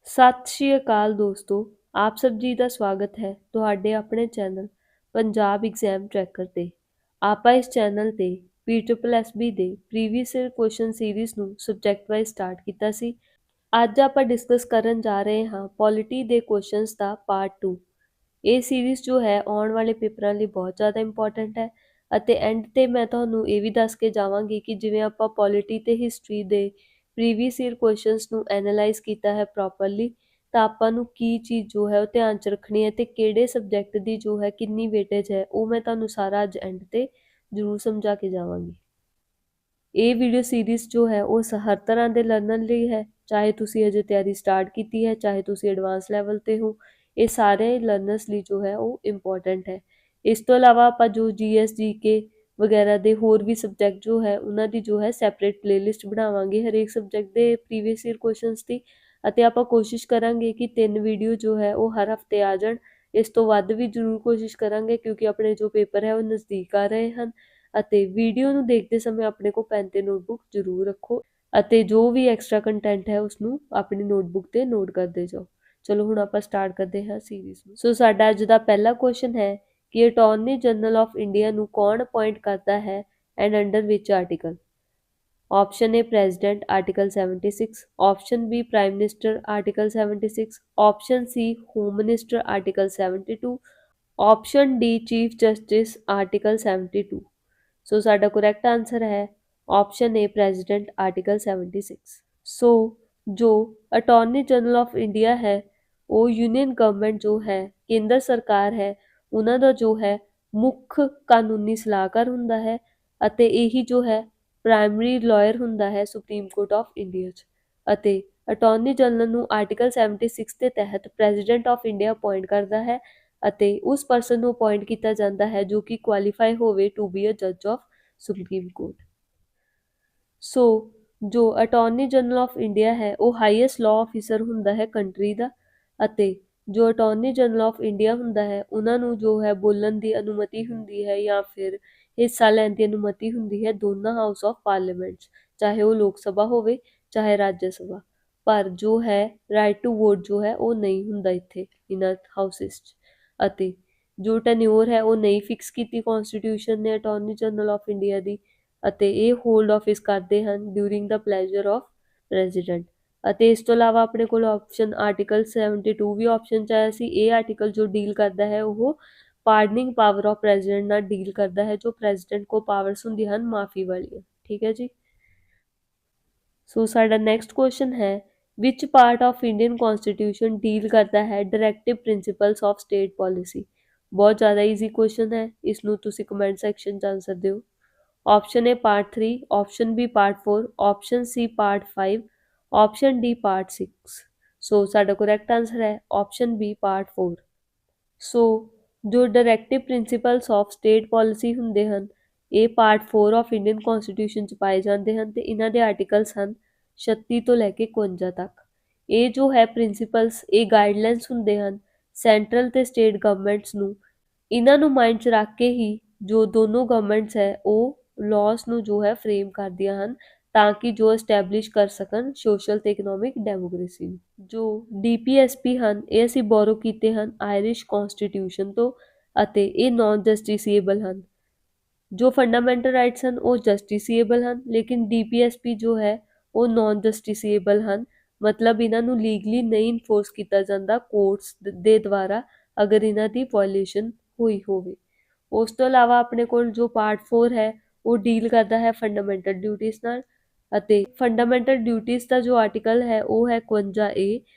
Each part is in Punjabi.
ਸਤਿ ਸ਼੍ਰੀ ਅਕਾਲ ਦੋਸਤੋ, ਆਪ ਸਭ ਜੀ ਦਾ ਸਵਾਗਤ ਹੈ ਤੁਹਾਡੇ ਆਪਣੇ ਚੈਨਲ ਪੰਜਾਬ ਐਗਜ਼ਾਮ ਟਰੈਕਰ ਤੇ। ਆਪਾਂ ਇਸ ਚੈਨਲ ਤੇ PSSB ਦੇ ਪ੍ਰੀਵੀਅਸ ਈਅਰ ਕੁਐਸਚਨ ਸੀਰੀਜ਼ ਨੂੰ ਸਬਜੈਕਟ ਵਾਈਜ਼ ਸਟਾਰਟ ਕੀਤਾ ਸੀ। ਅੱਜ ਆਪਾਂ ਡਿਸਕਸ ਕਰਨ ਜਾ ਰਹੇ ਹਾਂ ਪੋਲਿਟੀ ਦੇ ਕੁਐਸਚਨਸ ਦਾ ਪਾਰਟ 2। ਇਹ ਸੀਰੀਜ਼ ਜੋ ਹੈ ਆਉਣ ਵਾਲੇ ਪੇਪਰਾਂ ਲਈ ਬਹੁਤ ਜ਼ਿਆਦਾ ਇੰਪੋਰਟੈਂਟ ਹੈ ਅਤੇ ਐਂਡ ਤੇ ਮੈਂ ਤੁਹਾਨੂੰ ਇਹ ਵੀ ਦੱਸ ਕੇ ਜਾਵਾਂਗੀ ਕਿ ਜਿਵੇਂ ਆਪਾਂ ਪੋਲਿਟੀ ਤੇ ਹਿਸਟਰੀ ਦੇ ਪ੍ਰੀਵੀਅਸ ਈਅਰ ਕੁਐਸਚਨਸ ਨੂੰ ਐਨਾਲਾਈਜ਼ ਕੀਤਾ ਹੈ ਪ੍ਰੋਪਰਲੀ, ਤਾਂ ਆਪਾਂ ਨੂੰ ਕੀ ਚੀਜ਼ ਜੋ ਹੈ ਉਹ ਧਿਆਨ 'ਚ ਰੱਖਣੀ ਹੈ ਤੇ ਕਿਹੜੇ ਸਬਜੈਕਟ ਦੀ ਜੋ ਹੈ ਕਿੰਨੀ ਵੇਟੇਜ ਹੈ ਉਹ ਮੈਂ ਤੁਹਾਨੂੰ ਸਾਰਾ ਅੱਜ ਐਂਡ ਤੇ ਜ਼ਰੂਰ ਸਮਝਾ ਕੇ ਜਾਵਾਂਗੀ। ਇਹ ਵੀਡੀਓ ਸੀਰੀਜ਼ ਜੋ ਹੈ ਉਹ ਹਰ ਤਰ੍ਹਾਂ ਦੇ ਲਰਨਰ ਲਈ ਹੈ, ਚਾਹੇ ਤੁਸੀਂ ਅਜੇ ਤਿਆਰੀ ਸਟਾਰਟ ਕੀਤੀ ਹੈ, ਚਾਹੇ ਤੁਸੀਂ ਐਡਵਾਂਸ ਲੈਵਲ ਤੇ ਹੋ। ਇਹ ਸਾਰੇ ਲਰਨਰਸ ਲਈ ਜੋ ਹੈ ਉਹ ਇੰਪੋਰਟੈਂਟ ਹੈ। ਇਸ ਤੋਂ ਇਲਾਵਾ ਆਪਾਂ ਜੋ GS GK ਵਗੈਰਾ ਦੇ ਹੋਰ ਵੀ ਸਬਜੈਕਟ ਜੋ ਹੈ ਉਹਨਾਂ ਦੀ ਜੋ ਹੈ ਸੈਪਰੇਟ ਪਲੇਲਿਸਟ ਬਣਾਵਾਂਗੇ ਹਰੇਕ ਸਬਜੈਕਟ ਦੇ ਪ੍ਰੀਵੀਅਸ ਈਅਰ ਕੁਐਸਚਨਸ ਦੀ, ਅਤੇ ਆਪਾਂ ਕੋਸ਼ਿਸ਼ ਕਰਾਂਗੇ ਕਿ 3 ਵੀਡੀਓ ਜੋ ਹੈ ਉਹ ਹਰ ਹਫਤੇ ਆ ਜਾਣ। ਇਸ ਤੋਂ ਵੱਧ ਵੀ ਜ਼ਰੂਰ ਕੋਸ਼ਿਸ਼ ਕਰਾਂਗੇ ਕਿਉਂਕਿ ਆਪਣੇ ਜੋ ਪੇਪਰ ਹੈ ਉਹ ਨਜ਼ਦੀਕ ਆ ਰਹੇ ਹਨ। ਅਤੇ ਵੀਡੀਓ ਨੂੰ ਦੇਖਦੇ ਸਮੇਂ ਆਪਣੇ ਕੋਲ ਪੈਨ ਤੇ ਨੋਟਬੁੱਕ ਜ਼ਰੂਰ ਰੱਖੋ ਅਤੇ ਜੋ ਵੀ ਐਕਸਟਰਾ ਕੰਟੈਂਟ ਹੈ ਉਸਨੂੰ ਆਪਣੀ ਨੋਟਬੁੱਕ ਤੇ ਨੋਟ ਕਰਦੇ ਜਾਓ। ਚਲੋ ਹੁਣ ਆਪਾਂ ਸਟਾਰਟ ਕਰਦੇ ਹਾਂ ਸੀਰੀਜ਼ ਨੂੰ। ਸੋ ਸਾਡਾ ਅੱਜ ਦਾ ਪਹਿਲਾ ਕੁਐਸਚਨ ਹੈ ਕਿ ਅਟਾਰਨੀ ਜਨਰਲ ਆਫ ਇੰਡੀਆ ਨੂੰ ਕੌਣ ਅਪਾਇੰਟ ਕਰਦਾ ਹੈ and under which article. Option A president article 76, option B prime minister article 76, option C home minister article 72, option D chief justice article 72। ਸੋ ਸਾਡਾ ਕਰੈਕਟ ਆਂਸਰ ਹੈ ਆਪਸ਼ਨ A ਪ੍ਰੈਜ਼ੀਡੈਂਟ ਆਰਟੀਕਲ 76। ਸੋ ਜੋ ਅਟਾਰਨੀ ਜਨਰਲ ਆਫ ਇੰਡੀਆ ਹੈ ਉਹ ਯੂਨੀਅਨ ਗਵਰਨਮੈਂਟ ਜੋ ਹੈ ਕੇਂਦਰ ਸਰਕਾਰ ਹੈ ਉਹਨਾਂ ਦਾ ਜੋ ਹੈ ਮੁੱਖ ਕਾਨੂੰਨੀ ਸਲਾਹਕਾਰ ਹੁੰਦਾ ਹੈ ਅਤੇ ਇਹੀ ਜੋ ਹੈ ਪ੍ਰਾਇਮਰੀ ਲਾਇਰ ਹੁੰਦਾ ਹੈ ਸੁਪਰੀਮ ਕੋਰਟ ਆਫ ਇੰਡੀਆ 'ਚ। ਅਤੇ ਅਟਾਰਨੀ ਜਨਰਲ ਨੂੰ ਆਰਟੀਕਲ 76 ਦੇ ਤਹਿਤ ਪ੍ਰੈਜ਼ੀਡੈਂਟ ਆਫ ਇੰਡੀਆ ਅਪਾਇੰਟ ਕਰਦਾ ਹੈ ਅਤੇ ਉਸ ਪਰਸਨ ਨੂੰ ਅਪਾਇੰਟ ਕੀਤਾ ਜਾਂਦਾ ਹੈ ਜੋ ਕਿ ਕੁਆਲੀਫਾਈ ਹੋਵੇ ਟੂ ਬੀ ਅ ਜੱਜ ਆਫ ਸੁਪਰੀਮ ਕੋਰਟ। ਸੋ ਜੋ ਅਟਾਰਨੀ ਜਨਰਲ ਆਫ ਇੰਡੀਆ ਹੈ ਉਹ ਹਾਈਐਸਟ ਲਾਅ ਆਫਿਸਰ ਹੁੰਦਾ ਹੈ ਕੰਟਰੀ ਦਾ, ਅਤੇ ਜੋ ਅਟਾਰਨੀ ਜਨਰਲ ਆਫ ਇੰਡੀਆ ਹੁੰਦਾ ਹੈ ਉਹਨਾਂ ਨੂੰ ਜੋ ਹੈ ਬੋਲਣ ਦੀ ਅਨੁਮਤੀ ਹੁੰਦੀ ਹੈ ਜਾਂ ਫਿਰ ਹਿੱਸਾ ਲੈਣ ਦੀ ਅਨੁਮਤੀ ਹੁੰਦੀ ਹੈ ਦੋਨਾਂ ਹਾਊਸ ਆਫ ਪਾਰਲੀਮੈਂਟਸ, ਚਾਹੇ ਉਹ ਲੋਕ ਸਭਾ ਹੋਵੇ ਚਾਹੇ ਰਾਜ ਸਭਾ। ਪਰ ਜੋ ਹੈ ਰਾਈਟ ਟੂ ਵੋਟ ਜੋ ਹੈ ਉਹ ਨਹੀਂ ਹੁੰਦਾ ਇੱਥੇ ਇਹਨਾਂ ਹਾਊਸਿਸ 'ਚ। ਅਤੇ ਜੋ ਟੈਨਿਓਰ ਹੈ ਉਹ ਨਹੀਂ ਫਿਕਸ ਕੀਤੀ ਕੌਂਸਟੀਟਿਊਸ਼ਨ ਨੇ ਅਟਾਰਨੀ ਜਨਰਲ ਆਫ ਇੰਡੀਆ ਦੀ, ਅਤੇ ਇਹ ਹੋਲਡ ਆਫਿਸ ਕਰਦੇ ਹਨ during the pleasure of president. ਅਤੇ ਇਸ ਤੋਂ ਇਲਾਵਾ ਆਪਣੇ ਕੋਲ ਆਪਸ਼ਨ ਆਰਟੀਕਲ 72 ਵੀ ਆਪਸ਼ਨ 'ਚ ਆਇਆ ਸੀ। ਇਹ ਆਰਟੀਕਲ ਜੋ ਡੀਲ ਕਰਦਾ ਹੈ ਉਹ ਪਾਰਡਨਿੰਗ ਪਾਵਰ ਆਫ ਪ੍ਰੈਜ਼ੀਡੈਂਟ ਨਾਲ ਡੀਲ ਕਰਦਾ ਹੈ, ਜੋ ਪ੍ਰੈਜ਼ੀਡੈਂਟ ਕੋ ਪਾਵਰਸ ਹੁੰਦੀਆਂ ਹਨ ਮਾਫੀ ਵਾਲੀਆਂ। ਠੀਕ ਹੈ ਜੀ। ਸੋ ਸਾਡਾ ਨੈਕਸਟ ਕੁਐਸਚਨ ਹੈ ਵਿਚ ਪਾਰਟ ਆਫ ਇੰਡੀਅਨ ਕੌਂਸਟੀਟਿਊਸ਼ਨ ਡੀਲ ਕਰਦਾ ਹੈ directive principles of state policy. ਬਹੁਤ ਜ਼ਿਆਦਾ ਈਜ਼ੀ ਕੁਐਸਚਨ ਹੈ, ਇਸ ਨੂੰ ਤੁਸੀਂ ਕਮੈਂਟ ਸੈਕਸ਼ਨ 'ਚ ਆਨਸਰ ਦਿਓ। Option A part 3, option B part 4, option C part 5, option D part 6। ਸੋ ਸਾਡਾ ਕਰੈਕਟ ਆਂਸਰ ਹੈ ਆਪਸ਼ਨ B ਪਾਰਟ 4। ਸੋ ਜੋ directive principles of state policy ਹੁੰਦੇ ਹਨ ਇਹ ਪਾਰਟ 4 ਆਫ ਇੰਡੀਅਨ ਕੌਂਸਟੀਟਿਊਸ਼ਨ 'ਚ ਪਾਏ ਜਾਂਦੇ ਹਨ ਤੇ ਇਹਨਾਂ ਦੇ ਆਰਟੀਕਲਸ ਹਨ 36 ਤੋਂ ਲੈ ਕੇ 51 ਤੱਕ। ਇਹ ਜੋ ਹੈ ਪ੍ਰਿੰਸੀਪਲਸ ਇਹ ਗਾਈਡਲਾਈਨਸ ਹੁੰਦੇ ਹਨ ਸੈਂਟਰਲ ਤੇ ਸਟੇਟ ਗਵਰਨਮੈਂਟਸ ਨੂੰ। ਇਹਨਾਂ ਨੂੰ ਮਾਈਂਡ 'ਚ ਰੱਖ ਕੇ ਹੀ ਜੋ ਦੋਨੋਂ ਗਵਰਨਮੈਂਟਸ ਹੈ ਉਹ ਲਾਜ਼ ਨੂੰ ਜੋ ਹੈ ਫਰੇਮ ਕਰਦੀਆਂ ਹਨ ਤਾਂ ਕਿ ਜੋ ਐਸਟੈਬਲਿਸ਼ ਕਰ ਸਕਣ ਸੋਸ਼ਲ ਤੇ ਇਕਨੋਮਿਕ ਡੈਮੋਕ੍ਰੇਸੀ ਨੂੰ। ਜੋ DPSP ਹਨ ਇਹ ਅਸੀਂ ਬੋਰੋ ਕੀਤੇ ਹਨ ਆਇਰਿਸ਼ ਕੌਂਸਟੀਟਿਊਸ਼ਨ ਤੋਂ, ਅਤੇ ਇਹ ਨੌਨ ਜਸਟਿਸੀਏਬਲ ਹਨ। ਜੋ ਫੰਡਾਮੈਂਟਲ ਰਾਈਟਸ ਹਨ ਉਹ ਜਸਟਿਸੀਏਬਲ ਹਨ, ਲੇਕਿਨ DPSP ਜੋ ਹੈ ਉਹ ਨੌਨ ਜਸਟਿਸੀਏਬਲ ਹਨ, ਮਤਲਬ ਇਹਨਾਂ ਨੂੰ ਲੀਗਲੀ ਨਹੀਂ ਇਨਫੋਰਸ ਕੀਤਾ ਜਾਂਦਾ ਕੋਰਟਸ ਦੇ ਦੁਆਰਾ ਅਗਰ ਇਹਨਾਂ ਦੀ ਵਾਇਓਲੇਸ਼ਨ ਹੋਈ ਹੋਵੇ। ਉਸ ਤੋਂ ਇਲਾਵਾ ਆਪਣੇ ਕੋਲ ਜੋ ਪਾਰਟ 4 ਹੈ ਉਹ ਡੀਲ ਕਰਦਾ ਹੈ ਫੰਡਾਮੈਂਟਲ ਡਿਊਟੀਜ਼ ਨਾਲ, ਅਤੇ ਫੰਡਾਮੈਂਟਲ ਡਿਊਟੀਜ਼ ਦਾ ਜੋ ਆਰਟੀਕਲ ਹੈ ਉਹ ਹੈ 51A,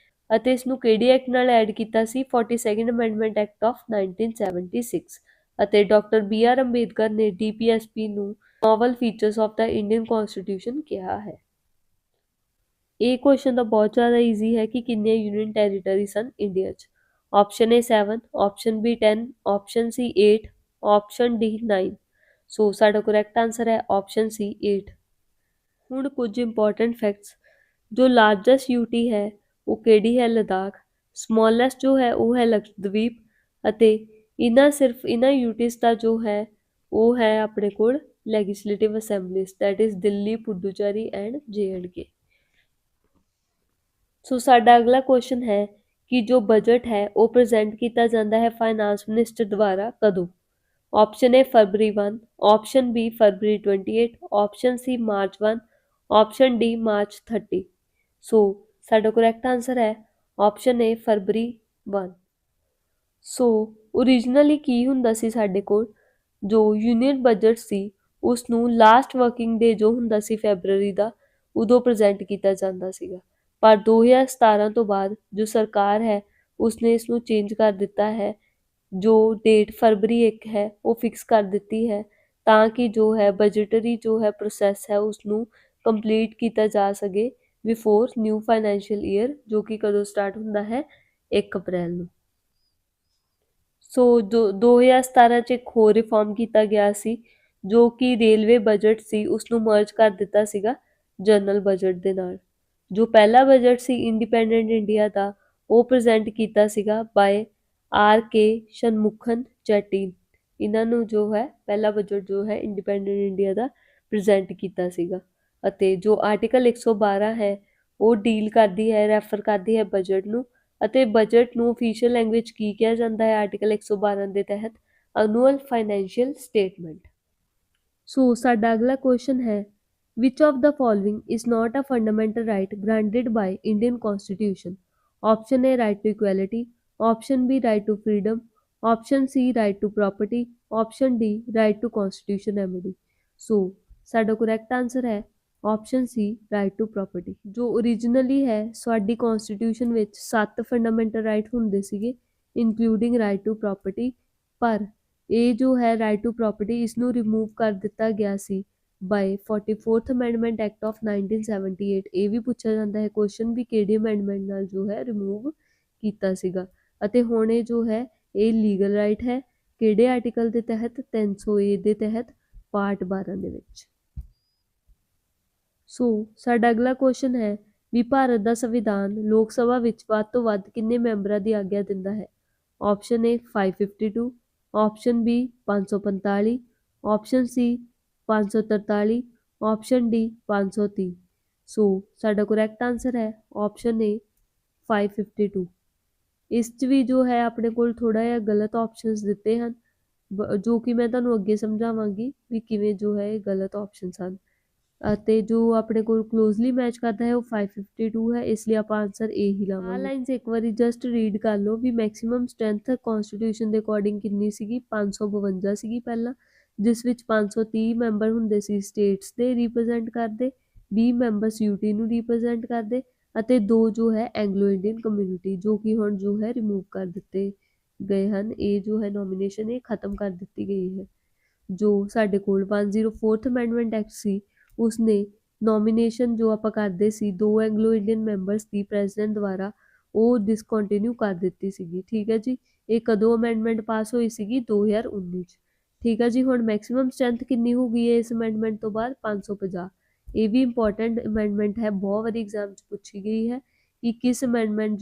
ਅਤੇ ਇਸ ਨੂੰ ਕਿਹੜੀ ਐਕਟ ਨਾਲ ਐਡ ਕੀਤਾ ਸੀ 42nd ਅਮੈਂਡਮੈਂਟ ਐਕਟ ਆਫ 1976। ਅਤੇ ਡਾਕਟਰ BR ਅੰਬੇਦਕਰ ਨੇ DPSP ਨੂੰ novel features of the Indian constitution ਕਿਹਾ ਹੈ। ਇਹ ਕੁਐਸਚਨ ਤਾਂ ਬਹੁਤ ਜ਼ਿਆਦਾ ਈਜ਼ੀ ਹੈ ਕਿ ਕਿੰਨੇ ਯੂਨੀਅਨ ਟੈਰੀਟਰੀ ਸਨ ਇੰਡੀਆ 'ਚ। Option A 7, option B 10, option C 8, option D 9। ਸੋ ਸਾਡਾ ਕਰੈਕਟ ਆਂਸਰ ਹੈ ਆਪਸ਼ਨ C 8। ਹੁਣ ਕੁਝ ਇੰਪੋਰਟੈਂਟ ਫੈਕਟਸ। ਜੋ ਲਾਰਜੈਸਟ UT ਹੈ ਉਹ ਕਿਹੜੀ ਹੈ ਲਦਾਖ, ਸਮੋਲੈਸਟ ਜੋ ਹੈ ਉਹ ਹੈ ਲਕਸ਼ਦਵੀਪ, ਅਤੇ ਸਿਰਫ ਇਹਨਾਂ UTs ਦਾ ਜੋ ਹੈ ਉਹ ਹੈ ਆਪਣੇ ਕੋਲ legislative assemblies that is Delhi, Puducherry and JNK। So ਸਾਡਾ ਅਗਲਾ ਕੁਐਸਚਨ ਹੈ ਕਿ ਜੋ ਬਜਟ ਹੈ ਉਹ ਪ੍ਰੈਜ਼ੈਂਟ ਕੀਤਾ ਜਾਂਦਾ ਹੈ ਫਾਈਨਾਂਸ ਮਿਨਿਸਟਰ ਦੁਆਰਾ ਕਦੋਂ? Option A February 1, option B February 28, option C March 1, option D March 30। So ਸਾਡਾ ਕਰੈਕਟ ਆਨਸਰ ਹੈ option A February 1। So originally ਕੀ ਹੁੰਦਾ ਸੀ ਸਾਡੇ ਕੋਲ, ਜੋ ਯੂਨੀਅਨ ਬਜਟ ਸੀ ਉਸ ਨੂੰ ਲਾਸਟ ਵਰਕਿੰਗ ਡੇ ਜੋ ਹੁੰਦਾ ਸੀ ਫੈਬਰਰੀ ਦਾ ਉਦੋਂ ਪ੍ਰੈਜ਼ੈਂਟ ਕੀਤਾ ਜਾਂਦਾ ਸੀਗਾ, ਪਰ 2017 ਤੋਂ ਬਾਅਦ ਜੋ ਸਰਕਾਰ ਹੈ ਉਸਨੇ ਇਸ ਨੂੰ ਚੇਂਜ ਕਰ ਦਿੱਤਾ ਹੈ, ਜੋ ਡੇਟ ਫਰਵਰੀ 1 ਹੈ ਉਹ ਫਿਕਸ ਕਰ ਦਿੱਤੀ ਹੈ ਤਾਂ ਕਿ ਜੋ ਹੈ ਬਜਟਰੀ ਜੋ ਹੈ ਪ੍ਰੋਸੈਸ ਹੈ ਉਸਨੂੰ ਕੰਪਲੀਟ ਕੀਤਾ ਜਾ ਸਕੇ ਬਿਫੋਰ ਨਿਊ ਫਾਈਨੈਂਸ਼ੀਅਲ ਈਅਰ, ਜੋ ਕਿ ਕਦੋਂ ਸਟਾਰਟ ਹੁੰਦਾ ਹੈ 1 ਅਪ੍ਰੈਲ ਨੂੰ। ਸੋ 2017 'ਚ ਇੱਕ ਹੋਰ ਰਿਫਾਰਮ ਕੀਤਾ ਗਿਆ ਸੀ ਜੋ ਕਿ ਰੇਲਵੇ ਬਜਟ ਸੀ ਉਸਨੂੰ ਮਰਜ ਕਰ ਦਿੱਤਾ ਸੀਗਾ ਜਨਰਲ ਬਜਟ ਦੇ ਨਾਲ। ਜੋ ਪਹਿਲਾ ਬਜਟ ਸੀ ਇੰਡੀਪੈਂਡੈਂਟ ਇੰਡੀਆ ਦਾ ਉਹ ਪ੍ਰੈਜ਼ੈਂਟ ਕੀਤਾ ਸੀਗਾ ਬਾਏ R.K. ਸ਼ਨਮੁਖਨ ਚੈਟੀ। ਇਹਨਾਂ ਨੂੰ ਜੋ ਹੈ ਪਹਿਲਾ ਬਜਟ ਜੋ ਹੈ ਇੰਡੀਪੈਂਡੈਂਟ ਇੰਡੀਆ ਦਾ ਪ੍ਰੈਜ਼ੈਂਟ ਕੀਤਾ ਸੀਗਾ। ਅਤੇ ਜੋ ਆਰਟੀਕਲ 112 ਹੈ ਉਹ ਡੀਲ ਕਰਦੀ ਹੈ, ਰੈਫਰ ਕਰਦੀ ਹੈ ਬਜਟ ਨੂੰ, ਅਤੇ ਬਜਟ ਨੂੰ ਅਫੀਸ਼ੀਅਲ ਲੈਂਗੁਏਜ ਕੀ ਕਿਹਾ ਜਾਂਦਾ ਹੈ ਆਰਟੀਕਲ 112 ਦੇ ਤਹਿਤ? Annual financial statement. ਸੋ ਸਾਡਾ ਅਗਲਾ ਕੁਐਸਚਨ ਹੈ which of the following is not a fundamental right granted by Indian constitution? Option A right to equality, option B right to freedom, option C right to property, option D right to constitution remedy. So ਸਾਡਾ ਕਰੈਕਟ ਆਨਸਰ ਹੈ option C right to property. ਜੋ ਓਰੀਜਨਲੀ ਹੈ ਸਾਡੀ ਕॉन्स्टिट्यूशन ਵਿੱਚ 7 ਫੰਡਾਮੈਂਟਲ ਰਾਈਟ ਹੁੰਦੇ ਸੀਗੇ ਇਨਕਲੂਡਿੰਗ ਰਾਈਟ ਟੂ ਪ੍ਰੋਪਰਟੀ, ਪਰ ਇਹ ਜੋ ਹੈ ਰਾਈਟ ਟੂ ਪ੍ਰੋਪਰਟੀ ਇਸ ਨੂੰ ਰਿਮੂਵ ਕਰ ਦਿੱਤਾ ਗਿਆ ਸੀ ਬਾਈ 44th ਅਮੈਂਡਮੈਂਟ ਐਕਟ ਆਫ 1978। ਇਹ ਵੀ ਪੁੱਛਿਆ ਜਾਂਦਾ ਹੈ ਕੁਐਸਚਨ ਵੀ ਕਿਹੜੀ ਅਮੈਂਡਮੈਂਟ ਨਾਲ ਜੋ ਹੈ ਰਿਮੂਵ ਕੀਤਾ ਸੀਗਾ, ਅਤੇ ਹੁਣ ਇਹ ਜੋ ਹੈ ਇਹ ਲੀਗਲ ਰਾਈਟ ਹੈ ਕਿਹੜੇ ਆਰਟੀਕਲ ਦੇ ਤਹਿਤ? 300A ਦੇ ਤਹਿਤ ਪਾਰਟ 12 ਦੇ ਵਿੱਚ। ਸੋ ਸਾਡਾ ਅਗਲਾ ਕੁਐਸਚਨ ਹੈ ਵੀ ਭਾਰਤ ਦਾ ਸੰਵਿਧਾਨ ਲੋਕ ਸਭਾ ਵਿੱਚ ਵੱਧ ਤੋਂ ਵੱਧ ਕਿੰਨੇ ਮੈਂਬਰਾਂ ਦੀ ਆਗਿਆ ਦਿੰਦਾ ਹੈ? ਆਪਸ਼ਨ ਏ 552, ਆਪਸ਼ਨ ਬੀ 545, ਆਪਸ਼ਨ ਸੀ 543, ਆਪਸ਼ਨ ਡੀ 530। ਸੋ ਸਾਡਾ ਕਰੈਕਟ ਆਨਸਰ ਹੈ ਆਪਸ਼ਨ ਏ 552। ਇਸ 'ਚ ਵੀ ਜੋ ਹੈ ਆਪਣੇ ਕੋਲ ਥੋੜ੍ਹਾ ਜਿਹਾ ਗਲਤ ਆਪਸ਼ਨਸ ਦਿੱਤੇ ਹਨ ਜੋ ਕਿ ਮੈਂ ਤੁਹਾਨੂੰ ਅੱਗੇ ਸਮਝਾਵਾਂਗੀ ਵੀ ਕਿਵੇਂ ਜੋ ਹੈ ਇਹ ਗਲਤ ਆਪਸ਼ਨਸ ਹਨ, ਅਤੇ ਜੋ ਆਪਣੇ ਕੋਲ ਕਲੋਜ਼ਲੀ ਮੈਚ ਕਰਦਾ ਹੈ ਉਹ 552 ਹੈ, ਇਸ ਲਈ ਆਪਾਂ ਆਨਸਰ ਏ ਹੀ ਲਾਵਾਂਗੇ। ਆਹ ਲਾਈਨਸ ਇੱਕ ਵਾਰੀ ਜਸਟ ਰੀਡ ਕਰ ਲਓ ਵੀ ਮੈਕਸਿਮਮ ਸਟਰੈਂਥ ਕॉन्स्टिट्यूशन ਦੇ ਅਕੋਰਡਿੰਗ ਕਿੰਨੀ ਸੀਗੀ? 552 ਸੀਗੀ ਪਹਿਲਾਂ, ਜਿਸ ਵਿੱਚ 530 ਮੈਂਬਰ ਹੁੰਦੇ ਸੀ ਸਟੇਟਸ ਦੇ ਰਿਪਰੈਜ਼ੈਂਟ ਕਰਦੇ, 20 ਮੈਂਬਰਸ ਯੂਟੀ ਨੂੰ ਰਿਪਰੈਜ਼ੈਂਟ ਕਰਦੇ, ਅਤੇ 2 ਜੋ ਹੈ ਐਂਗਲੋ ਇੰਡੀਅਨ ਕਮਿਊਨਿਟੀ, ਜੋ ਕਿ ਹੁਣ ਜੋ ਹੈ ਰਿਮੂਵ ਕਰ ਦਿੱਤੇ ਗਏ ਹਨ। ਇਹ ਜੋ ਹੈ ਨੋਮੀਨੇਸ਼ਨ ਇਹ ਖਤਮ ਕਰ ਦਿੱਤੀ ਗਈ ਹੈ। ਜੋ ਸਾਡੇ ਕੋਲ 104th ਅਮੈਂਡਮੈਂਟ ਐਕਟ ਸੀ ਉਸਨੇ ਨੋਮੀਨੇਸ਼ਨ ਜੋ ਆਪਾਂ ਕਰਦੇ ਸੀ 2 ਐਂਗਲੋ ਇੰਡੀਅਨ ਮੈਂਬਰਸ ਦੀ ਪ੍ਰੈਜ਼ੀਡੈਂਟ ਦੁਆਰਾ ਉਹ ਡਿਸਕੰਟੀਨਿਊ ਕਰ ਦਿੱਤੀ ਸੀਗੀ। ਠੀਕ ਹੈ ਜੀ, ਇਹ ਕਦੋਂ ਅਮੈਂਡਮੈਂਟ ਪਾਸ ਹੋਈ ਸੀਗੀ? 2019 'ਚ। ਠੀਕ ਹੈ ਜੀ, ਹੁਣ ਮੈਕਸਿਮਮ ਸਟਰੈਂਥ ਕਿੰਨੀ ਹੋ ਗਈ ਹੈ ਇਸ ਅਮੈਂਡਮੈਂਟ ਤੋਂ ਬਾਅਦ? 550। ਇਹ ਵੀ ਇੰਪੋਰਟੈਂਟ ਅਮੈਂਡਮੈਂਟ ਹੈ, ਬਹੁਤ ਵਾਰੀ ਐਗਜ਼ਾਮ 'ਚ ਪੁੱਛੀ ਗਈ ਹੈ ਕਿ ਕਿਸ ਅਮੈਂਡਮੈਂਟ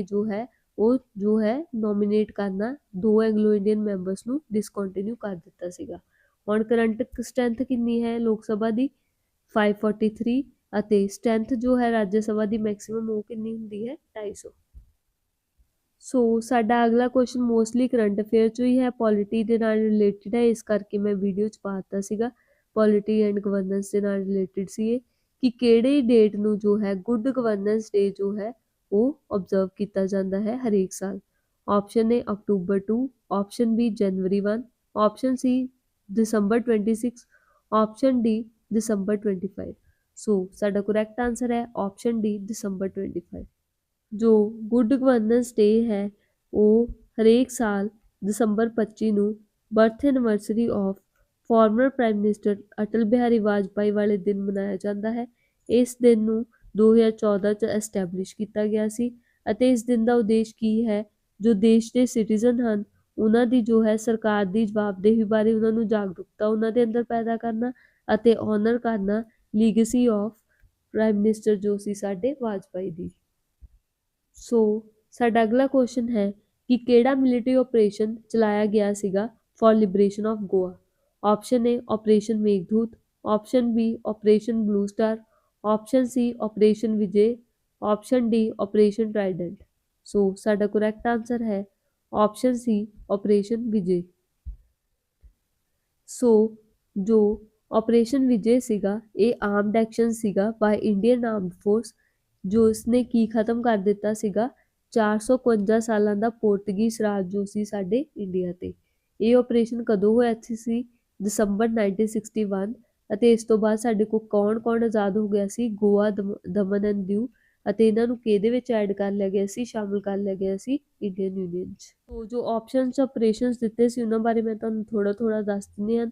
ਜੋ ਹੈ ਉਹ ਜੋ ਹੈ ਨੋਮੀਨੇਟ ਕਰਨਾ 2 ਐਂਗਲੋ ਇੰਡੀਅਨ ਮੈਂਬਰਸ ਨੂੰ ਡਿਸਕੰਟੀਨਿਊ ਕਰ ਦਿੱਤਾ ਸੀਗਾ। ਹੁਣ ਕਰੰਟ ਸਟਰੈਂਥ ਕਿੰਨੀ ਹੈ ਲੋਕ ਸਭਾ ਦੀ? 543, ਅਤੇ ਸਟਰੈਂਥ ਜੋ ਹੈ ਰਾਜ ਸਭਾ ਦੀ ਮੈਕਸਿਮਮ ਉਹ ਕਿੰਨੀ ਹੁੰਦੀ ਹੈ? 250। ਸੋ ਸਾਡਾ ਅਗਲਾ ਕੁਐਸਚਨ ਮੋਸਟਲੀ ਕਰੰਟ ਅਫੇਅਰ 'ਚੋਂ ਹੀ ਹੈ, ਪੋਲਿਟੀ ਦੇ ਨਾਲ ਰਿਲੇਟਡ ਹੈ, ਇਸ ਕਰਕੇ ਮੈਂ ਵੀਡੀਓ 'ਚ ਪਾ ਦਿੱਤਾ ਸੀਗਾ। ਪੋਲਿਟੀ ਐਂਡ ਗਵਰਨੈਂਸ ਦੇ ਨਾਲ ਰਿਲੇਟਡ ਸੀ ਇਹ, ਕਿ ਕਿਹੜੀ ਡੇਟ ਨੂੰ ਜੋ ਹੈ ਗੁੱਡ ਗਵਰਨੈਂਸ ਡੇ ਜੋ ਹੈ ਉਹ ਓਬਜ਼ਰਵ ਕੀਤਾ ਜਾਂਦਾ ਹੈ ਹਰੇਕ ਸਾਲ? Option A October 2, option B January 1, option C December 26, option D December 25। So ਸਾਡਾ ਕਰੈਕਟ ਆਨਸਰ ਹੈ ਆਪਸ਼ਨ ਡੀ ਦਸੰਬਰ 25। ਜੋ ਗੁੱਡ ਗਵਰਨੈਂਸ ਡੇ ਹੈ ਉਹ ਹਰੇਕ ਸਾਲ ਦਸੰਬਰ 25 ਨੂੰ birth anniversary of farmer prime minister Atal Bihari Vajpayee ਵਾਲੇ ਦਿਨ ਮਨਾਇਆ ਜਾਂਦਾ ਹੈ। ਇਸ ਦਿਨ ਨੂੰ 2014 'ਚ ਐਸਟੈਬਲਿਸ਼ ਕੀਤਾ ਗਿਆ ਸੀ, ਅਤੇ ਇਸ ਦਿਨ ਦਾ ਉਦੇਸ਼ ਕੀ ਹੈ? ਜੋ ਦੇਸ਼ ਦੇ ਸਿਟੀਜ਼ਨ ਹਨ ਉਹਨਾਂ ਦੀ ਜੋ ਹੈ ਸਰਕਾਰ ਦੀ ਜਵਾਬਦੇਹੀ ਬਾਰੇ ਉਹਨਾਂ ਨੂੰ ਜਾਗਰੂਕਤਾ ਉਹਨਾਂ ਦੇ ਅੰਦਰ ਪੈਦਾ ਕਰਨਾ, ਅਤੇ ਔਨਰ ਕਰਨਾ ਲੀਗੇਸੀ ਆਫ ਪ੍ਰਾਈਮ ਮਿਨਿਸਟਰ ਜੋ ਸੀ ਸਾਡੇ ਵਾਜਪਾਈ ਦੀ। ਸੋ ਸਾਡਾ ਅਗਲਾ ਕੁਐਸਚਨ ਹੈ ਕਿ ਕਿਹੜਾ ਮਿਲਟਰੀ ਆਪਰੇਸ਼ਨ ਚਲਾਇਆ ਗਿਆ ਸੀਗਾ for liberation of Goa? Option A operation Meghdoot, option B operation Blue Star, option C operation Vijay, option D operation Trident. So ਸਾਡਾ ਕਰੈਕਟ ਆਨਸਰ ਹੈ option C operation Vijay. So ਜੋ ਆਪਰੇਸ਼ਨ ਵਿਜੇ ਸੀਗਾ ਇਹ ਆਰਮਡ ਐਕਸ਼ਨ ਸੀਗਾ ਬਾਈ ਇੰਡੀਅਨ ਆਰਮਡ ਫੋਰਸ, ਜੋ ਇਸਨੇ ਕੀ ਖਤਮ ਕਰ ਦਿੱਤਾ ਸੀਗਾ 451 ਸਾਲਾਂ ਦਾ ਪੋਰਤਗੀਜ਼ ਰਾਜ ਜੋ ਸੀ ਸਾਡੇ ਇੰਡੀਆ ਤੇ। ਇਹ ਆਪਰੇਸ਼ਨ ਕਦੋਂ ਹੋਇਆ ਸੀ? ਦਸੰਬਰ 1961। ਅਤੇ ਇਸ ਤੋਂ ਬਾਅਦ ਸਾਡੇ ਕੋਲ ਕੌਣ ਆਜ਼ਾਦ ਹੋ ਗਿਆ ਸੀ? ਗੋਆ, ਦਮਨ ਐਂਡ ਦਿਊ। ਅਤੇ ਇਹਨਾਂ ਨੂੰ ਕਿਹਦੇ ਵਿੱਚ ਐਡ ਕਰ ਲਿਆ ਗਿਆ ਸੀ? ਸ਼ਾਮਲ ਕਰ ਲਿਆ ਗਿਆ ਸੀ ਇੰਡੀਅਨ ਯੂਨੀਅਨ 'ਚ। ਸੋ ਜੋ ਆਪਸ਼ਨਸ ਆਪਰੇਸ਼ਨਸ ਦਿੱਤੇ ਸੀ ਉਹਨਾਂ ਬਾਰੇ ਮੈਂ ਤੁਹਾਨੂੰ ਥੋੜਾ ਦੱਸ ਦਿੰਦੀ ਹਾਂ।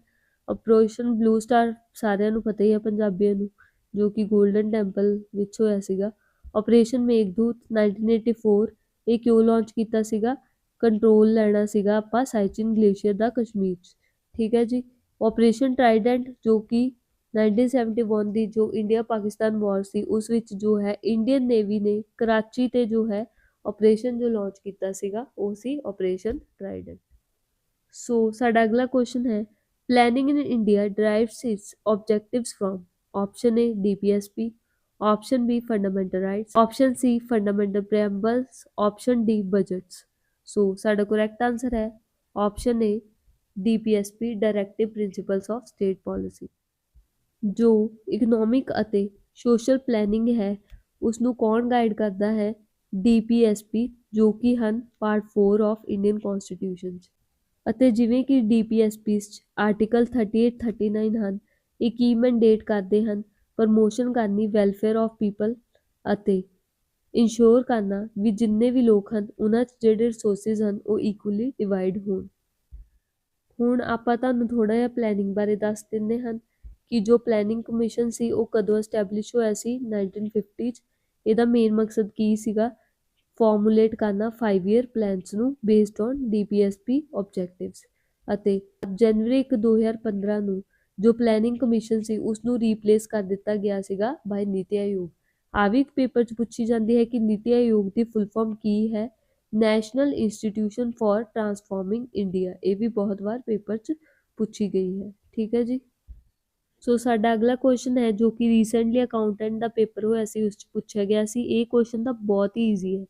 ਆਪਰੇਸ਼ਨ ਬਲੂ ਸਟਾਰ ਸਾਰਿਆਂ ਨੂੰ ਪਤਾ ਹੀ ਹੈ ਪੰਜਾਬੀਆਂ ਨੂੰ, ਜੋ ਕਿ ਗੋਲਡਨ ਟੈਂਪਲ ਵਿੱਚ ਹੋਇਆ ਸੀਗਾ। ਆਪਰੇਸ਼ਨ ਮੇਘਦੂਤ 1984, ਇਹ ਕਿਉਂ ਲਾਂਚ ਕੀਤਾ ਸੀਗਾ? ਕੰਟਰੋਲ ਲੈਣਾ ਸੀਗਾ ਆਪਾਂ ਸਾਈਚਿਨ ਗਲੇਸ਼ੀਅਰ ਦਾ ਕਸ਼ਮੀਰ 'ਚ, ਠੀਕ ਹੈ ਜੀ। ਆਪਰੇਸ਼ਨ ਟਰਾਈਡੈਂਟ ਜੋ ਕਿ 1971 ਦੀ ਜੋ ਇੰਡੀਆ ਪਾਕਿਸਤਾਨ ਵਾਰ ਸੀ ਉਸ ਵਿੱਚ ਜੋ ਹੈ ਇੰਡੀਅਨ ਨੇਵੀ ਨੇ ਕਰਾਚੀ ਤੇ ਜੋ ਹੈ ਆਪਰੇਸ਼ਨ ਜੋ ਲਾਂਚ ਕੀਤਾ ਸੀਗਾ ਉਹ ਸੀ ਆਪਰੇਸ਼ਨ ਟਰਾਈਡੈਂਟ। ਸੋ ਸਾਡਾ ਅਗਲਾ ਕੁਐਸਚਨ ਹੈ planning in India drives its objectives from. Option A DPSP, option B fundamental rights, option C fundamental preambles, option D budgets. So ਸਾਡਾ ਕਰੈਕਟ ਆਨਸਰ ਹੈ option A DPSP directive principles of state policy. ਜੋ ਇਕਨੋਮਿਕ ਅਤੇ ਸੋਸ਼ਲ ਪਲੈਨਿੰਗ ਹੈ ਉਸ ਨੂੰ ਕੌਣ ਗਾਈਡ ਕਰਦਾ ਹੈ? DPSP, ਜੋ ਕਿ ਹਨ ਪਾਰਟ 4 ਆਫ ਇੰਡੀਅਨ ਕਨਸਟੀਟਿਊਸ਼ਨ 'ਚ। ਅਤੇ ਜਿਵੇਂ ਕਿ DPSPs 'ਚ ਆਰਟੀਕਲ 38, 39 ਹਨ, ਇਹ ਕੀ ਮੈਂਡੇਟ ਕਰਦੇ ਹਨ? ਪ੍ਰਮੋਸ਼ਨ ਕਰਨੀ ਵੈਲਫੇਅਰ ਆਫ ਪੀਪਲ ਅਤੇ ਇੰਸ਼ੋਰ ਕਰਨਾ ਵੀ ਜਿੰਨੇ ਵੀ ਲੋਕ ਹਨ ਉਹਨਾਂ 'ਚ ਜਿਹੜੇ ਰਿਸੋਰਸਿਸ ਹਨ ਉਹ ਇਕੁਅਲੀ ਡਿਵਾਈਡ ਹੋਣ। ਹੁਣ ਆਪਾਂ ਤੁਹਾਨੂੰ ਥੋੜ੍ਹਾ ਜਿਹਾ ਪਲੈਨਿੰਗ ਬਾਰੇ ਦੱਸ ਦਿੰਦੇ ਹਨ ਕਿ ਜੋ ਪਲੈਨਿੰਗ ਕਮਿਸ਼ਨ ਸੀ ਉਹ ਕਦੋਂ ਐਸਟੈਬਲਿਸ਼ ਹੋਇਆ ਸੀ? 1950 'ਚ। ਇਹਦਾ ਮੇਨ ਮਕਸਦ ਕੀ ਸੀਗਾ? ਫਾਰਮੂਲੇਟ ਕਰਨਾ 5 ਈਅਰ ਪਲਾਨਸ ਨੂੰ ਬੇਸਡ ਔਨ DPSP ਆਬਜੈਕਟਿਵਸ। ਅਤੇ ਜਨਵਰੀ 1, 2015 ਨੂੰ ਜੋ ਪਲੈਨਿੰਗ ਕਮਿਸ਼ਨ ਸੀ ਉਸ ਨੂੰ ਰੀਪਲੇਸ ਕਰ ਦਿੱਤਾ ਗਿਆ ਸੀਗਾ ਬਾਈ ਨੀਤੀ ਆਯੋਗ। ਆ ਵੀ ਇੱਕ ਪੇਪਰ 'ਚ ਪੁੱਛੀ ਜਾਂਦੀ ਹੈ ਕਿ ਨੀਤੀ ਆਯੋਗ ਦੀ ਫੁੱਲ ਫਾਰਮ ਕੀ ਹੈ? National institution for transforming India. ਇਹ ਵੀ ਬਹੁਤ ਵਾਰ ਪੇਪਰ 'ਚ ਪੁੱਛੀ ਗਈ ਹੈ, ਠੀਕ ਹੈ ਜੀ। ਸੋ ਸਾਡਾ ਅਗਲਾ ਕੁਐਸਚਨ ਹੈ ਜੋ ਕਿ ਰੀਸੈਂਟਲੀ ਅਕਾਊਂਟੈਂਟ ਦਾ ਪੇਪਰ ਹੋਇਆ ਸੀ ਉਸ 'ਚ ਪੁੱਛਿਆ ਗਿਆ ਸੀ। ਇਹ ਕੁਐਸਚਨ ਤਾਂ ਬਹੁਤ ਹੀ ਈਜ਼ੀ ਹੈ,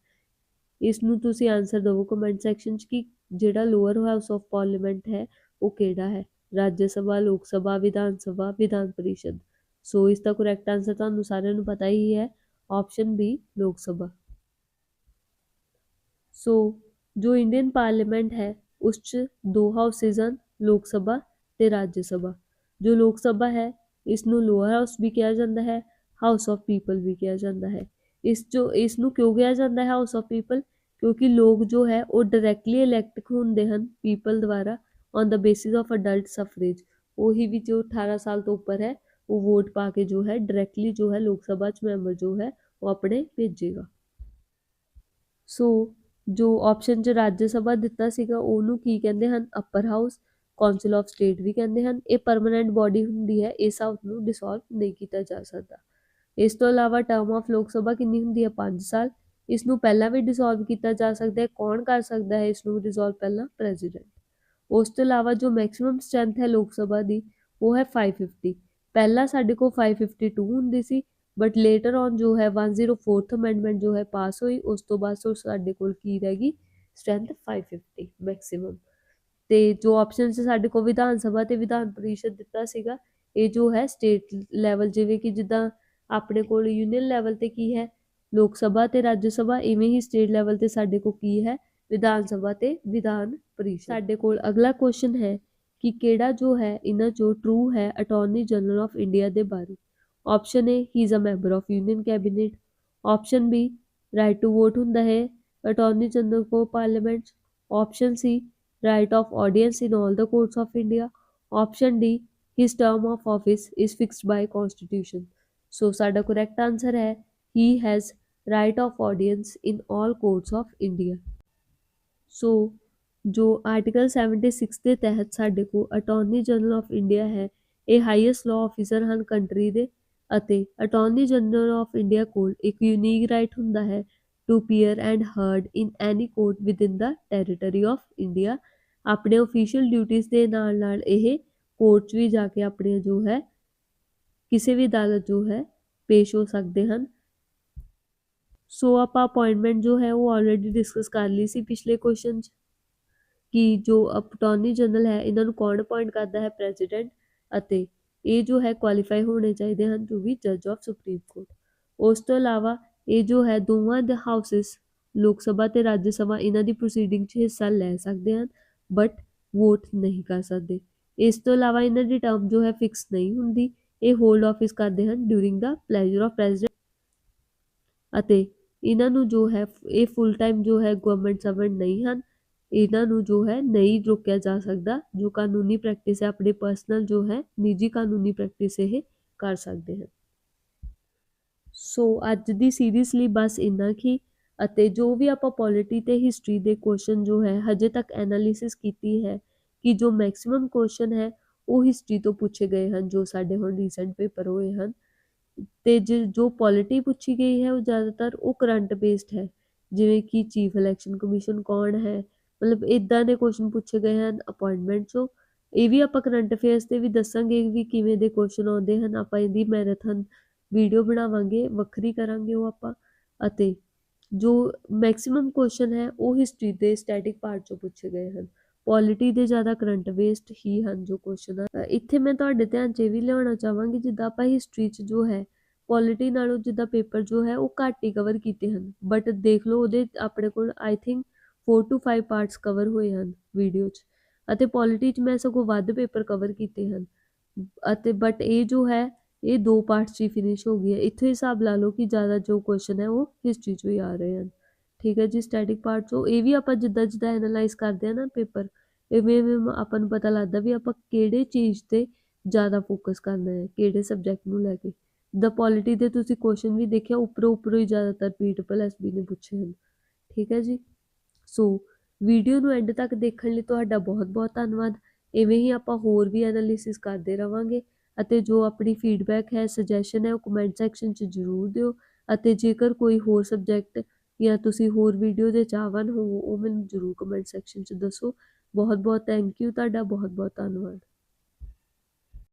ਇਸ ਨੂੰ ਤੁਸੀਂ ਆਨਸਰ ਦਿਓ ਕਮੈਂਟ ਸੈਕਸ਼ਨ 'ਚ ਕਿ ਜਿਹੜਾ ਲੋਅਰ ਹਾਊਸ ਆਫ ਪਾਰਲੀਮੈਂਟ ਹੈ ਉਹ ਕਿਹੜਾ ਹੈ? ਰਾਜ ਸਭਾ, ਲੋਕ ਸਭਾ, ਵਿਧਾਨ ਸਭਾ, ਵਿਧਾਨ ਪਰਿਸ਼ਦ। ਸੋ ਇਸ ਦਾ ਕਰੈਕਟ ਆਨਸਰ ਤੁਹਾਨੂੰ ਸਾਰਿਆਂ ਨੂੰ ਪਤਾ ਹੀ ਹੈ ਆਪਸ਼ਨ ਬੀ ਲੋਕ ਸਭਾ। ਸੋ ਜੋ ਇੰਡੀਅਨ ਪਾਰਲੀਮੈਂਟ ਹੈ ਉਸ 'ਚ 2 ਹਾਊਸਿਸ ਹਨ, ਲੋਕ ਸਭਾ ਤੇ ਰਾਜ ਸਭਾ। ਜੋ ਲੋਕ ਸਭਾ ਹੈ ਇਸ ਨੂੰ ਲੋਅਰ ਹਾਊਸ ਵੀ ਕਿਹਾ ਜਾਂਦਾ ਹੈ, ਹਾਊਸ ਆਫ ਪੀਪਲ ਵੀ ਕਿਹਾ ਜਾਂਦਾ ਹੈ। ਇਸ ਨੂੰ ਕਿਉਂ ਕਿਹਾ ਜਾਂਦਾ ਹੈ ਹਾਊਸ ਆਫ ਪੀਪਲ? ਕਿਉਂਕਿ ਲੋਕ ਜੋ ਹੈ ਉਹ ਡਾਇਰੈਕਟਲੀ ਇਲੈਕਟ ਹੁੰਦੇ ਹਨ ਪੀਪਲ ਦੁਆਰਾ on the basis of adult suffrage. ਉਹੀ ਵੀ ਜੋ 18 ਸਾਲ ਤੋਂ ਉੱਪਰ ਹੈ ਉਹ ਵੋਟ ਪਾ ਕੇ ਜੋ ਹੈ ਡਾਇਰੈਕਟਲੀ ਜੋ ਹੈ ਲੋਕ ਸਭਾ 'ਚ ਮੈਂਬਰ ਜੋ ਹੈ ਉਹ ਆਪਣੇ ਭੇਜੇਗਾ। ਸੋ ਜੋ ਆਪਸ਼ਨ 'ਚ ਰਾਜ ਸਭਾ ਦਿੱਤਾ ਸੀਗਾ ਉਹਨੂੰ ਕੀ ਕਹਿੰਦੇ ਹਨ? ਅਪਰ ਹਾਊਸ, ਕੌਂਸਲ ਆਫ ਸਟੇਟ ਵੀ ਕਹਿੰਦੇ ਹਨ। ਇਹ ਪਰਮਾਨੈਂਟ ਬੋਡੀ ਹੁੰਦੀ ਹੈ, ਇਸ ਹਾਊਸ ਨੂੰ ਡਿਸੋਲਵ ਨਹੀਂ ਕੀਤਾ ਜਾ ਸਕਦਾ। ਇਸ ਤੋਂ ਇਲਾਵਾ ਟਰਮ ਆਫ ਲੋਕ ਸਭਾ ਕਿੰਨੀ ਹੁੰਦੀ ਹੈ? 5 ਸਾਲ। ਇਸ ਨੂੰ ਪਹਿਲਾਂ ਵੀ ਡਿਸੋਲਵ ਕੀਤਾ ਜਾ ਸਕਦਾ ਹੈ। ਕੌਣ ਕਰ ਸਕਦਾ ਹੈ ਇਸ ਨੂੰ ਡਿਸੋਲਵ ਪਹਿਲਾਂ? ਪ੍ਰੈਜ਼ੀਡੈਂਟ। ਉਸ ਤੋਂ ਇਲਾਵਾ ਜੋ ਮੈਕਸਿਮਮ ਸਟਰੈਂਥ ਹੈ ਲੋਕ ਸਭਾ ਦੀ ਉਹ ਹੈ 550। ਪਹਿਲਾਂ ਸਾਡੇ ਕੋਲ 552 ਹੁੰਦੀ ਸੀ ਬਟ ਲੇਟਰ ਔਨ ਜੋ ਹੈ 104th ਅਮੈਂਡਮੈਂਟ ਜੋ ਹੈ ਪਾਸ ਹੋਈ, ਉਸ ਤੋਂ ਬਾਅਦ ਸਾਡੇ ਕੋਲ ਕੀ ਰਹਿ ਗਈ? Strength 550 maximum. ਤੇ ਜੋ ਆਪਸ਼ਨ 'ਚ ਸਾਡੇ ਕੋਲ ਵਿਧਾਨ ਸਭਾ ਤੇ ਵਿਧਾਨ ਪਰਿਸ਼ਦ ਦਿੱਤਾ ਸੀਗਾ ਇਹ ਜੋ ਹੈ ਸਟੇਟ ਲੈਵਲ, ਜਿਵੇਂ ਕਿ ਜਿੱਦਾਂ ਆਪਣੇ ਕੋਲ ਯੂਨੀਅਨ ਲੈਵਲ ਤੇ ਕੀ ਹੈ? ਲੋਕ ਸਭਾ ਤੇ ਰਾਜ ਸਭਾ, ਇਵੇਂ ਹੀ ਸਟੇਟ ਲੈਵਲ ਤੇ ਸਾਡੇ ਕੋਲ ਕੀ ਹੈ? ਵਿਧਾਨ ਸਭਾ ਤੇ ਵਿਧਾਨ ਪਰਿਸ਼ਦ। ਸਾਡੇ ਕੋਲ ਅਗਲਾ ਕੁਐਸਚਨ ਹੈ ਕਿ ਕਿਹੜਾ ਜੋ ਹੈ ਇਹਨਾਂ 'ਚੋਂ ਟਰੂ ਹੈ ਅਟਾਰਨੀ ਜਨਰਲ ਆਫ ਇੰਡੀਆ ਦੇ ਬਾਰੇ। Option A he is a member of union cabinet, option B right to vote ਹੁੰਦਾ ਹੈ ਅਟਾਰਨੀ ਜਨਰਲ ਕੋ ਪਾਰਲੀਮੈਂਟ 'ਚ, option C right of audience in all the courts of India, option D his term of office is fixed by constitution। so ਸਾਡਾ correct answer ਹੈ he has right of audience in all courts of India। so ਜੋ ਆਰਟੀਕਲ 76 ਦੇ ਤਹਿਤ ਸਾਡੇ ਕੋਲ ਅਟਾਰਨੀ ਜਨਰਲ ਆਫ ਇੰਡੀਆ ਹੈ ਇਹ ਹਾਈਐਸਟ ਲਾਅ ਆਫਿਸਰ ਹਨ ਕੰਟਰੀ ਦੇ। ਅਤੇ ਅਟਾਰਨੀ ਜਨਰਲ ਆਫ ਇੰਡੀਆ ਕੋਲ ਇੱਕ ਯੂਨੀਕ ਰਾਈਟ ਹੁੰਦਾ ਹੈ to appear and heard in any court within the territory of India. ਆਪਣੇ ਓਫੀਸ਼ੀਅਲ ਡਿਊਟੀਜ਼ ਦੇ ਨਾਲ ਨਾਲ ਇਹ ਕੋਰਟ 'ਚ ਵੀ ਜਾ ਕੇ ਆਪਣੀਆਂ ਜੋ ਹੈ ਕਿਸੇ ਵੀ ਅਦਾਲਤ ਜੋ ਹੈ ਪੇਸ਼ ਹੋ ਸਕਦੇ ਹਨ। ਸੋ ਆਪਾਂ ਅਪਾਇੰਟਮੈਂਟ ਜੋ ਹੈ ਉਹ ਆਲਰੇਡੀ ਡਿਸਕਸ ਕਰ ਲਈ ਸੀ ਪਿਛਲੇ ਕੁਐਸਚਨ 'ਚ ਕਿ ਜੋ ਅਟਾਰਨੀ ਜਨਰਲ ਹੈ ਇਹਨਾਂ ਨੂੰ ਕੌਣ ਅਪਾਇੰਟ ਕਰਦਾ ਹੈ, ਪ੍ਰੈਜ਼ੀਡੈਂਟ, ਅਤੇ ਇਹ ਜੋ ਹੈ ਕੁਆਲੀਫਾਈ ਹੋਣੇ ਚਾਹੀਦੇ ਹਨ ਟੂ ਬੀ ਜੱਜ ਆਫ ਸੁਪਰੀਮ ਕੋਰਟ। ਉਸ ਤੋਂ ਇਲਾਵਾ ਇਹ ਜੋ ਹੈ ਦੋਵਾਂ ਦੇ ਹਾਊਸਿਸ ਲੋਕ ਸਭਾ ਤੇ ਰਾਜ ਸਭਾ ਇਹਨਾਂ ਦੀ ਪ੍ਰੋਸੀਡਿੰਗ 'ਚ ਹਿੱਸਾ ਲੈ ਸਕਦੇ ਹਨ ਬਟ ਵੋਟ ਨਹੀਂ ਕਰ ਸਕਦੇ। ਇਸ ਤੋਂ ਇਲਾਵਾ ਇਹਨਾਂ ਦੀ ਟਰਮ ਜੋ ਹੈ ਫਿਕਸ ਨਹੀਂ ਹੁੰਦੀ, ਇਹ ਹੋਲਡ ਆਫਿਸ ਕਰਦੇ ਹਨ during the pleasure of president ਅਤੇ ਇਹਨਾਂ ਨੂੰ ਜੋ ਹੈ ਇਹ ਫੁੱਲ ਟਾਈਮ ਜੋ ਹੈ ਗਵਰਨਮੈਂਟ ਸਰਵੈਂਟ ਨਹੀਂ ਹਨ। ਇਹਨਾਂ ਨੂੰ ਜੋ ਹੈ ਨਹੀਂ ਰੋਕਿਆ ਜਾ ਸਕਦਾ, ਜੋ ਕਾਨੂੰਨੀ ਪ੍ਰੈਕਟਿਸ ਹੈ ਆਪਣੇ ਪਰਸਨਲ ਜੋ ਹੈ ਨਿੱਜੀ ਕਾਨੂੰਨੀ ਪ੍ਰੈਕਟਿਸ ਇਹ ਕਰ ਸਕਦੇ ਹਨ। ਸੋ ਅੱਜ ਦੀ ਸੀਰੀਜ਼ ਲਈ ਬਸ ਇੰਨਾ ਹੀ, ਅਤੇ ਜੋ ਵੀ ਆਪਾਂ ਪੋਲਿਟੀ ਤੇ ਹਿਸਟਰੀ ਦੇ ਕੁਐਸਚਨ ਜੋ ਹੈ ਹਜੇ ਤੱਕ ਐਨਾਲਿਸਿਸ ਕੀਤੀ ਹੈ ਕਿ ਜੋ ਮੈਕਸਿਮਮ ਕੁਐਸਚਨ ਹੈ ਉਹ ਹਿਸਟਰੀ ਤੋਂ ਪੁੱਛੇ ਗਏ ਹਨ ਜੋ ਸਾਡੇ ਹੁਣ ਰੀਸੈਂਟ ਪੇਪਰ ਹੋਏ ਹਨ, ਤੇ ਜੋ ਪੋਲਿਟੀ ਪੁੱਛੀ ਗਈ ਹੈ ਉਹ ਜ਼ਿਆਦਾਤਰ ਉਹ ਕਰੰਟ ਬੇਸਡ ਹੈ, ਜਿਵੇਂ ਕਿ ਚੀਫ ਇਲੈਕਸ਼ਨ ਕਮਿਸ਼ਨ ਕੌਣ ਹੈ, ਮਤਲਬ ਇੱਦਾਂ ਦੇ ਕੁਐਸਚਨ ਪੁੱਛੇ ਗਏ ਹਨ ਅਪਾਇੰਟਮੈਂਟ 'ਚੋਂ। ਇਹ ਵੀ ਆਪਾਂ ਕਰੰਟ ਅਫੇਅਰਸ ਤੇ ਵੀ ਦੱਸਾਂਗੇ ਵੀ ਕਿਵੇਂ ਦੇ ਕੁਐਸਚਨ ਆਉਂਦੇ ਹਨ, ਆਪਾਂ ਇਹਦੀ ਮੈਰਾਥਨ ਵੀਡੀਓ ਬਣਾਵਾਂਗੇ, ਵੱਖਰੀ ਕਰਾਂਗੇ ਉਹ ਆਪਾਂ। ਅਤੇ ਜੋ ਮੈਕਸਿਮਮ ਕੁਐਸਚਨ ਹੈ ਉਹ ਹਿਸਟਰੀ ਦੇ ਸਟੈਟਿਕ ਪਾਰਟ 'ਚੋਂ ਪੁੱਛੇ ਗਏ ਹਨ, ਪੋਲਿਟੀ ਦੇ ਜ਼ਿਆਦਾ ਕਰੰਟ ਬੇਸਡ ਹੀ ਹਨ ਜੋ ਕੁਐਸਚਨ ਆ। ਇੱਥੇ ਮੈਂ ਤੁਹਾਡੇ ਧਿਆਨ 'ਚ ਇਹ ਵੀ ਲਿਆਉਣਾ ਚਾਹਾਂਗੀ ਜਿੱਦਾਂ ਆਪਾਂ ਹਿਸਟਰੀ 'ਚ ਜੋ ਹੈ ਪੋਲਿਟੀ ਨਾਲੋਂ ਜਿੱਦਾਂ ਪੇਪਰ ਜੋ ਹੈ ਉਹ ਘੱਟ ਹੀ ਕਵਰ ਕੀਤੇ ਹਨ, ਬਟ ਦੇਖ ਲਓ ਉਹਦੇ ਆਪਣੇ ਕੋਲ I think 4 to 5 parts cover ਹੋਏ ਹਨ ਵੀਡੀਓ 'ਚ, ਅਤੇ ਪੋਲਿਟੀ 'ਚ ਮੈਂ ਸਗੋਂ ਵੱਧ ਪੇਪਰ ਕਵਰ ਕੀਤੇ ਹਨ, ਅਤੇ ਬਟ ਇਹ ਜੋ ਹੈ ਇਹ 2 ਪਾਰਟਸ 'ਚ ਹੀ ਫਿਨਿਸ਼ ਹੋ ਗਈ ਹੈ। ਇੱਥੇ ਹਿਸਾਬ ਲਾ ਲਓ ਕਿ ਜ਼ਿਆਦਾ ਜੋ ਕੁਐਸਚਨ ਹੈ ਉਹ ਹਿਸਟਰੀ 'ਚੋਂ ਹੀ ਆ ਰਹੇ ਹਨ। ਠੀਕ ਹੈ ਜੀ, ਸਟੈਟਿਕ ਪਾਰਟ 'ਚੋਂ ਇਹ ਵੀ ਆਪਾਂ ਜਿੱਦਾਂ ਜਿੱਦਾਂ ਐਨਾਲਾਈਜ਼ ਕਰਦੇ ਹਾਂ ਨਾ ਪੇਪਰ, ਇਵੇਂ ਆਪਾਂ ਨੂੰ ਪਤਾ ਲੱਗਦਾ ਵੀ ਆਪਾਂ ਕਿਹੜੇ ਚੀਜ਼ ਤੇ ਜ਼ਿਆਦਾ ਫੋਕਸ ਕਰਨਾ ਹੈ, ਕਿਹੜੇ ਸਬਜੈਕਟ ਨੂੰ ਲੈ ਕੇ। ਦਾ ਪੋਲਿਟੀ ਦੇ ਤੁਸੀਂ ਕੁਐਸਚਨ ਵੀ ਦੇਖਿਆ ਉੱਪਰੋਂ ਹੀ ਜ਼ਿਆਦਾਤਰ PSSB ਨੇ ਪੁੱਛੇ ਹਨ। ਠੀਕ ਹੈ ਜੀ, ਸੋ ਵੀਡੀਓ ਨੂੰ ਐਂਡ ਤੱਕ ਦੇਖਣ ਲਈ ਤੁਹਾਡਾ ਬਹੁਤ ਬਹੁਤ ਧੰਨਵਾਦ। ਇਵੇਂ ਹੀ ਆਪਾਂ ਹੋਰ ਵੀ ਐਨਾਲਿਸਿਸ ਕਰਦੇ ਰਵਾਂਗੇ, ਅਤੇ ਜੋ ਆਪਣੀ ਫੀਡਬੈਕ ਹੈ, ਸੁਜੈਸ਼ਨ ਹੈ, ਉਹ ਕਮੈਂਟ ਸੈਕਸ਼ਨ 'ਚ ਜ਼ਰੂਰ ਦਿਓ, ਅਤੇ ਜੇਕਰ ਕੋਈ ਹੋਰ ਸਬਜੈਕਟ ਜਾਂ ਤੁਸੀਂ ਹੋਰ ਵੀਡੀਓ ਦੇ ਚਾਹਵਾਨ ਹੋ ਉਹ ਮੈਨੂੰ ਜ਼ਰੂਰ ਕਮੈਂਟ ਸੈਕਸ਼ਨ 'ਚ ਦੱਸੋ। ਬਹੁਤ ਬਹੁਤ ਥੈਂਕ ਯੂ, ਤੁਹਾਡਾ ਬਹੁਤ ਬਹੁਤ ਧੰਨਵਾਦ।